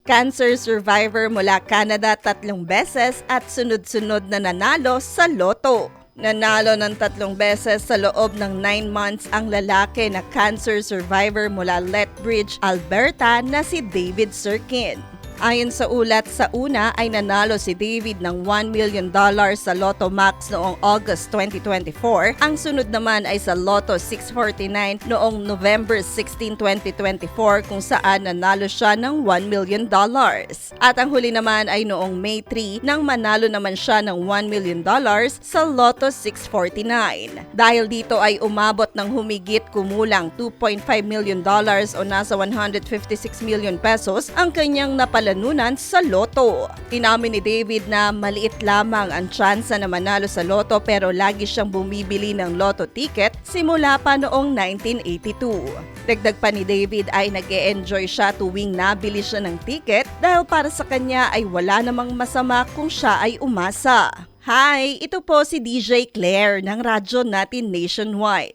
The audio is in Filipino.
Cancer survivor mula Canada 3 beses at sunod-sunod na nanalo sa loto. Nanalo ng 3 beses sa loob ng 9 months ang lalaki na cancer survivor mula Lethbridge, Alberta na si David Sirkin. Ayon sa ulat, sa una ay nanalo si David ng $1 million sa Lotto Max noong August 2024. Ang sunod naman ay sa Lotto 649 noong November 16, 2024 kung saan nanalo siya ng $1 million. At ang huli naman ay noong May 3 nang manalo naman siya ng $1 million sa Lotto 649. Dahil dito ay umabot ng humigit kumulang $2.5 million o nasa 156 million pesos ang kanyang napalanunan sa loto. Inamin ni David na maliit lamang ang tsansa na manalo sa loto pero lagi siyang bumibili ng loto ticket simula pa noong 1982. Dagdag pa ni David ay nag-e-enjoy siya tuwing nabili siya ng ticket dahil para sa kanya ay wala namang masama kung siya ay umasa. Hi! Ito po si DJ Claire ng radyo natin nationwide.